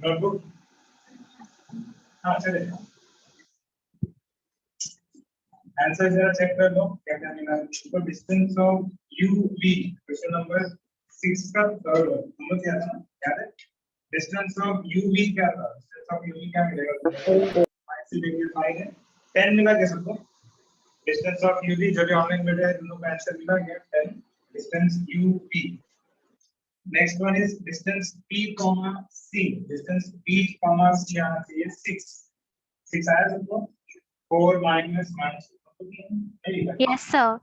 Notebook हाँ चले answer जरा चेक कर लो क्या क्या मिला तो distance of UV question number 6 का थर्ड समझ क्या था याद है डिस्टेंस ऑफ यूवी क्या था डिस्टेंस ऑफ यूवी क्या मिलेगा 5 डिग्री 5 है 10 मिला क्या सबको डिस्टेंस ऑफ यूवी जो भी ऑनलाइन बैठे हैं दोनों का आंसर मिला गया 10 distance UV next one is distance p c distance p c आना चाहिए 6 आया सबको 4 minus 1 Yes, sir.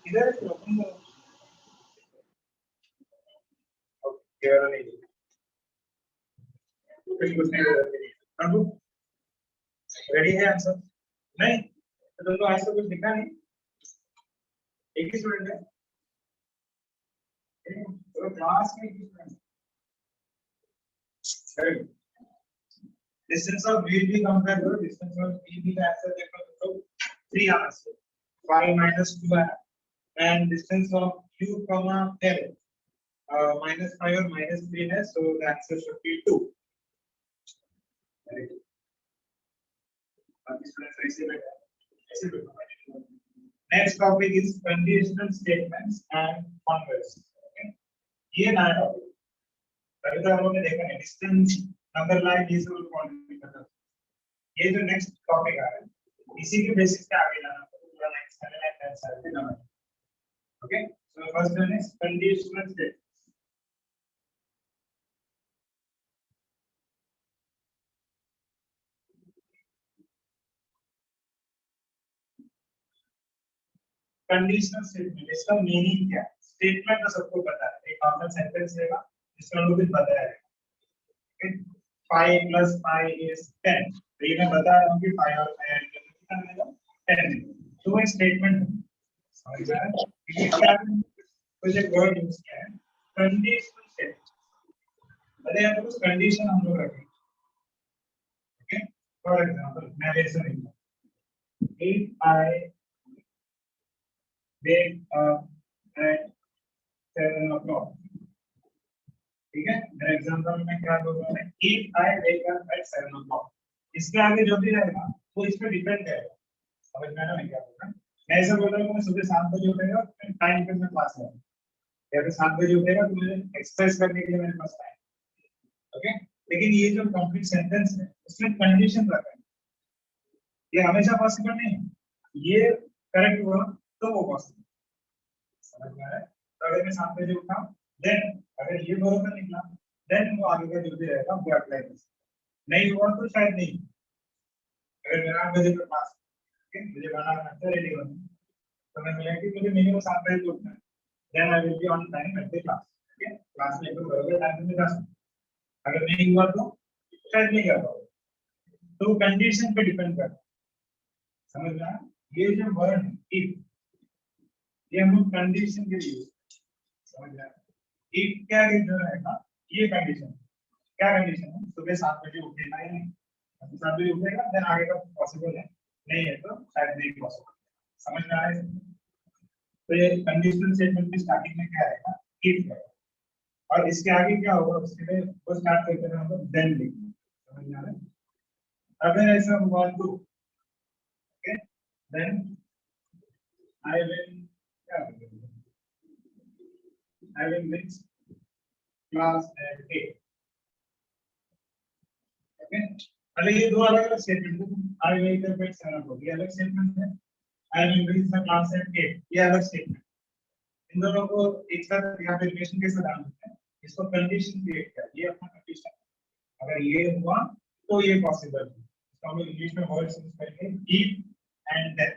इधर रेडी है आंसर नहीं तो दोनों आंसर कुछ लिखा नहीं एक ही स्टूडेंट है तो क्लास में डिस्टेंस ऑफ VB कंपेयर करो डिस्टेंस ऑफ VB का आंसर देखो तो 3 आंसर 5 minus 2 है and distance of Q comma L minus 5 or minus 3 है so the answer should be 2 very good अब इसमें ऐसे बैठा next topic is conditional statements and converse okay ये नया टॉपिक पहले तो हम लोगों ने देखा है डिस्टेंस नंबर लाइन ये सब क्वांटिटी करना ये जो नेक्स्ट टॉपिक आ रहा है इसी के बेसिस पे आगे जाना पूरा नेक्स्ट एनालाइज करना okay so first one is conditional statement conditional statement इसका मीनिंग क्या है स्टेटमेंट तो सबको पता है एक नॉर्मल सेंटेंस रहेगा जिसका हम लोग भी पता है ओके 5 plus 5 is 10 तो ये मैं बता रहा हूँ कि 5 और 5 ऐड करके कितना मिलेगा 10 तो एक स्टेटमेंट समझ रहा है ये क्या कुछ एक वर्ड यूज किया है कंडीशनल स्टेटमेंट अरे यहाँ पे कुछ कंडीशन हम लोग रखेंगे ओके फॉर एग्जांपल मैं ऐसे लिखूंगा if I wake up at 7 o'clock ठीक है मेरा एग्जांपल में क्या बोल रहा है if I wake up at 7 o'clock इसके आगे जो भी रहेगा वो इस पे डिपेंड करेगा समझ में आया मैं क्या बोल रहा हूं मैं ऐसा बोल रहा हूं मैं सुबह 7 बजे उठेगा टाइम पे मैं क्लास में या फिर 7 बजे उठेगा तो मुझे एक्सरसाइज करने के लिए मेरे पास टाइम ओके लेकिन ये जो कंप्लीट सेंटेंस है उसमें कंडीशन रखा है ये हमेशा पॉसिबल नहीं है ये करेक्ट हुआ तो वो पॉसिबल समझ में आया तो अगर मैं 7 बजे उठा देन अगर ये बराबर निकला देन वो आगे का जो भी रहेगा वो अप्लाई कर सकते नहीं हुआ तो शायद नहीं अगर मेरा 8 बजे का क्लास है मुझे बनाना है रेडी होना तो मैं मिला कि मुझे मिनिमम 7 बजे उठना है then I will be on time at the class okay class में एकदम बराबर टाइम पे जा सकता अगर नहीं हुआ तो शायद नहीं कर पाऊंगा तो कंडीशन पे डिपेंड करता है समझ में आया ये जो वर्ड है इफ ये हम लोग कंडीशन के लिए समझ में आया इफ क्या जो रहेगा ये कंडीशन क्या कंडीशन है सुबह 7 बजे उठेगा या नहीं 7 बजे उठेगा देन आगे का पॉसिबल है नहीं है तो शायद नहीं पॉसिबल समझ में आ रहा है तो ये कंडीशनल स्टेटमेंट की स्टार्टिंग में क्या रहेगा इफ है और इसके आगे क्या होगा उसके लिए वो स्टार्ट करते हैं हम लोग देन लिखेंगे समझ में आ रहा है अगर ऐसा हुआ तो ओके देन आई विल क्या I will mix class at 8. Okay. अरे ये दो अलग-अलग स्टेटमेंट हैं. I will wake up at 7 o'clock. ये अलग स्टेटमेंट है. I will reach the class at 8. ये अलग स्टेटमेंट. इन दोनों को एक साथ यहाँ पे रिलेशन कैसे डालते हैं? इसको कंडीशन क्रिएट कर. ये अपना कंडीशन. अगर ये हुआ तो ये पॉसिबल है. इसको हम इंग्लिश में वर्ड्स यूज करेंगे if and then.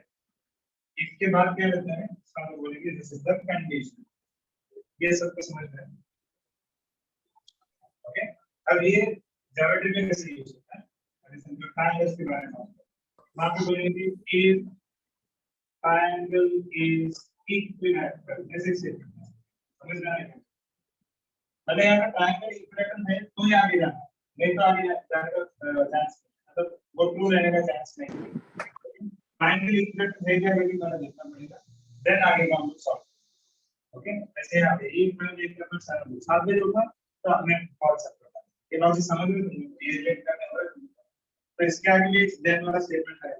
इसके बाद क्या रहता है? इसका हम बोलेंगे this is the condition. ये सब को समझ में ओके अब ये ज्योमेट्री में कैसे यूज होता है अभी समझो ट्रायंगल्स के बारे में मैं आपको बोलेंगे if triangle is equilateral ऐसे स्टेटमेंट समझ में आएगा अगर यहाँ ट्रायंगल इक्विलैटरल है तो ही आगे जाना नहीं तो आगे जाने का चांस मतलब वो ट्रू रहने का चांस नहीं ट्रायंगल इक्विलैटरल है क्या ये भी पता देखना पड़ेगा देन आगे का हम सॉल्व ओके ऐसे यहाँ पे एक मिनट एक नंबर 7 बजे उठा तो हमने कॉल सकते हैं ये लॉजिक समझ रहे हो तुम? ये रिलेट करने वाला तो इसके आगे ये देन वाला स्टेटमेंट है।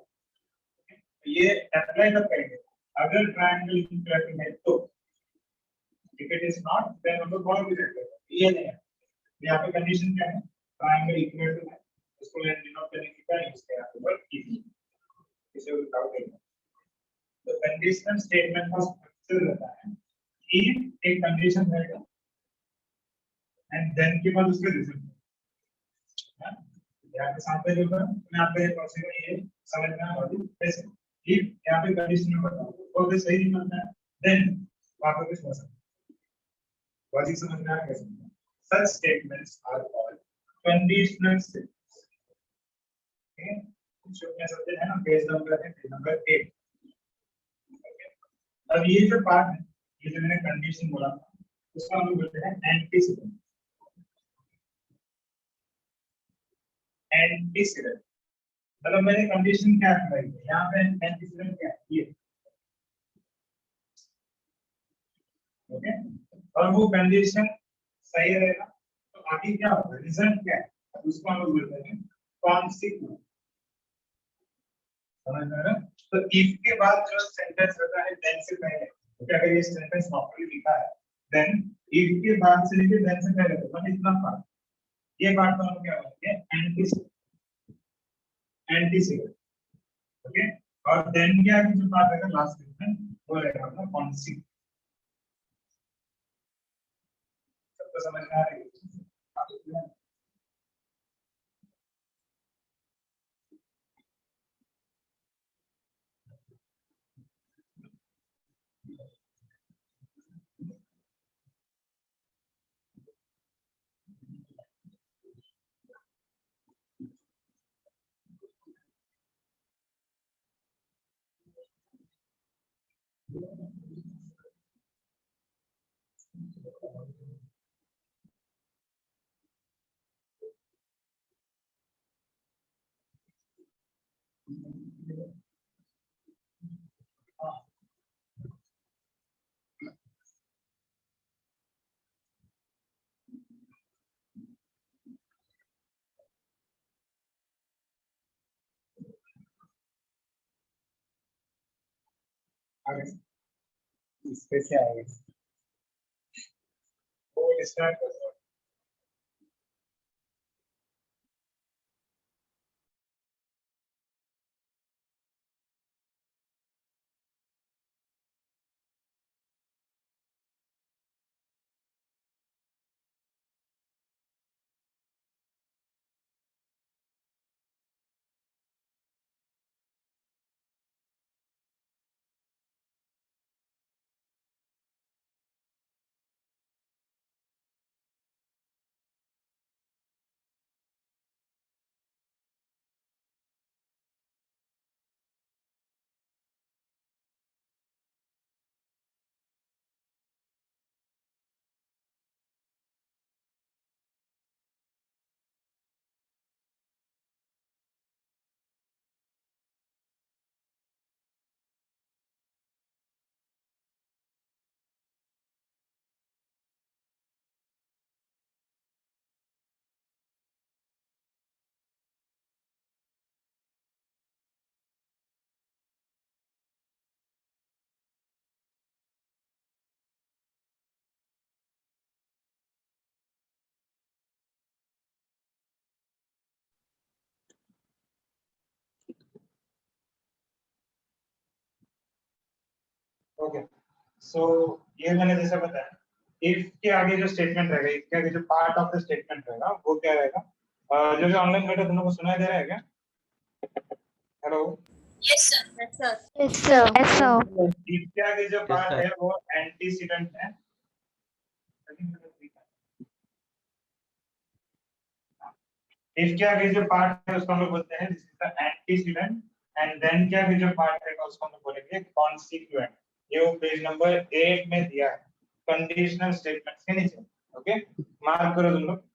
ये अप्लाई कब करेंगे? अगर ट्रायंगल इक्विलैटरल है तो, if it is not then हम लोग कौन भी करते हैं, ये नहीं है। यहाँ पे कंडीशन क्या है? ट्रायंगल इक्विलैटरल है, उसको डिनोट करने की क्या यूज किया है? वर्ड इफ, इसे विदाउट इट। तो कंडीशनल स्टेटमेंट का स्ट्रक्चर रहता है कि एक कंडीशन रहेगा एंड देन के बाद उसके रिजल्ट। यहाँ पे साथ में जो था मैं आपको ये प्रोसीजर ये समझना वाली कैसे कि यहाँ पे कंडीशन में बताऊं और अगर सही नहीं बनता है देन वहां पे कुछ हो सकता है। लॉजिक समझना है कैसे? such statements are called conditional statements। ठीक है, जो मैं समझे है ना, पेज नंबर 8। अब ये जो पार्ट है, ये जो मैंने कंडीशन बोला था, उसका हम लोग बोलते हैं एंटीसीडेंट। एंटीसीडेंट मतलब मैंने कंडीशन क्या अप्लाई की, यहाँ पे एंटीसीडेंट क्या है ये। ओके, और वो कंडीशन सही रहेगा तो आगे क्या होगा, रिजल्ट क्या है, उसको हम लोग बोलते हैं कॉन्सिक्वेंस। समझ में आ रहा है? तो इफ के बाद जो सेंटेंस रहता है देन से पहले, तो अगर ये सेंटेंस प्रॉपर्ली लिखा है देन इफ के बाद से लेके देन से पहले तो मतलब इतना पार्ट, ये पार्ट को हम क्या बोलते हैं? एंटीसीडेंट। ओके, और देन के आगे जो पार्ट रहेगा लास्ट में वो रहेगा अपना कॉन्सिक्वेंस। सबको समझ में आ रही है? हाँ, आगे इस पे क्या आएगा? वो स्टार्ट कर दो। ओके, सो ये मैंने जैसे बताया, इफ के आगे जो स्टेटमेंट रहेगा, इफ के आगे जो पार्ट ऑफ द स्टेटमेंट रहेगा वो क्या रहेगा? जो जो ऑनलाइन बैठे तुम लोग को सुनाई दे रहा है क्या? Hello, Yes, sir. Yes, sir. Yes, sir. If के आगे जो पार्ट है वो एंटीसीडेंट है। इफ के आगे जो पार्ट है उसको हम लोग बोलते हैं this is the antecedent, and then के आगे जो पार्ट रहेगा उसको हम लोग बोलेंगे कॉन्सिक्वेंट। ये वो पेज नंबर 8 में दिया है कंडीशनल स्टेटमेंट्स के नीचे। ओके, मार्क करो तुम लोग।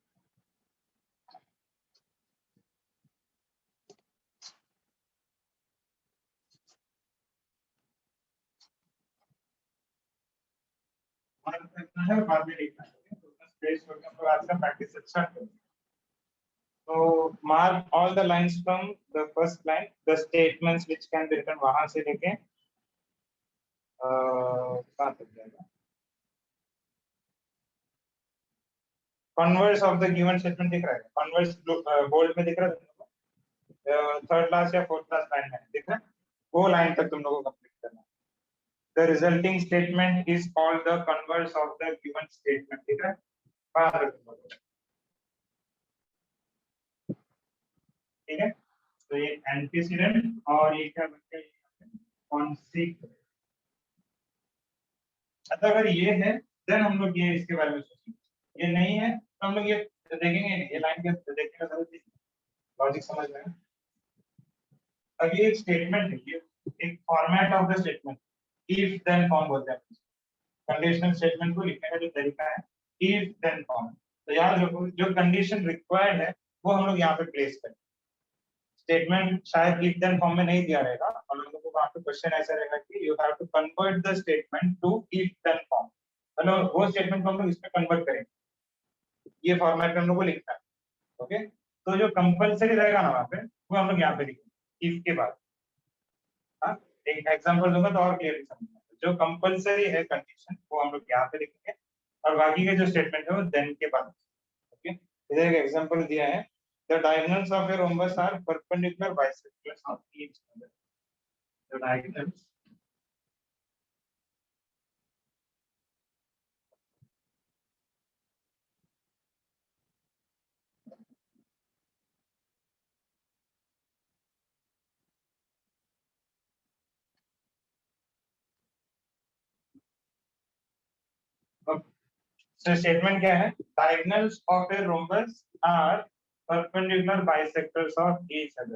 मार्क करना है और बाद में लिखना है। तो बस पेज छोड़ के हम लोग आज का प्रैक्टिस स्टार्ट करें। So mark all the lines from the first line, the statements which can be written वहां से लेके कहाँ तक जाएगा? Converse of the given statement दिख रहा है? Converse bold में दिख रहा है तुम लोगों को? थर्ड क्लास या फोर्थ क्लास लाइन में दिख रहा है? वो लाइन तक तुम लोगों को कंप्लीट करना है. The resulting statement is called the converse of the given statement. ठीक है? बाहर रख दो. ठीक है? तो ये एंटीसीडेंट और ये क्या बनता है? कॉन्सिक्वेंट. अगर ये है देन हम लोग ये इसके बारे में सोचेंगे. ये नहीं है तो हम लोग ये देखेंगे नहीं. ये लाइन के देखने का जरूरत नहीं. लॉजिक समझ में है? अब ये एक स्टेटमेंट है. ये एक format of the statement if then form बोलते हैं. कंडीशनल स्टेटमेंट को लिखने का जो तरीका है इफ देन फॉर्म. तो यार जो कंडीशन रिक्वायर्ड है वो हम लोग यहाँ पे प्लेस करें. स्टेटमेंट शायद इफ देन फॉर्म में नहीं दिया रहेगा और लोगों को वहां पे क्वेश्चन ऐसा रहेगा कि you have to convert the statement to if then form. मतलब वो स्टेटमेंट को हम लोग इसमें कन्वर्ट करेंगे. ये फॉर्मेट में हम लोग को लिखना है. ओके. तो जो कंपलसरी रहेगा ना वहां पे वो हम लोग यहाँ पे लिखेंगे इफ के बाद. हाँ, एक एग्जांपल दूंगा तो और क्लियरली समझना. जो कंपलसरी है कंडीशन वो हम लोग यहाँ पे लिखेंगे और बाकी के जो स्टेटमेंट है वो देन के बाद. ओके. इधर एक एग्जांपल दिया है. The diagonals of a rhombus are perpendicular bisectors of each other. The diagonals so statement क्या है? Diagonals of a rhombus are perpendicular bisectors of each other.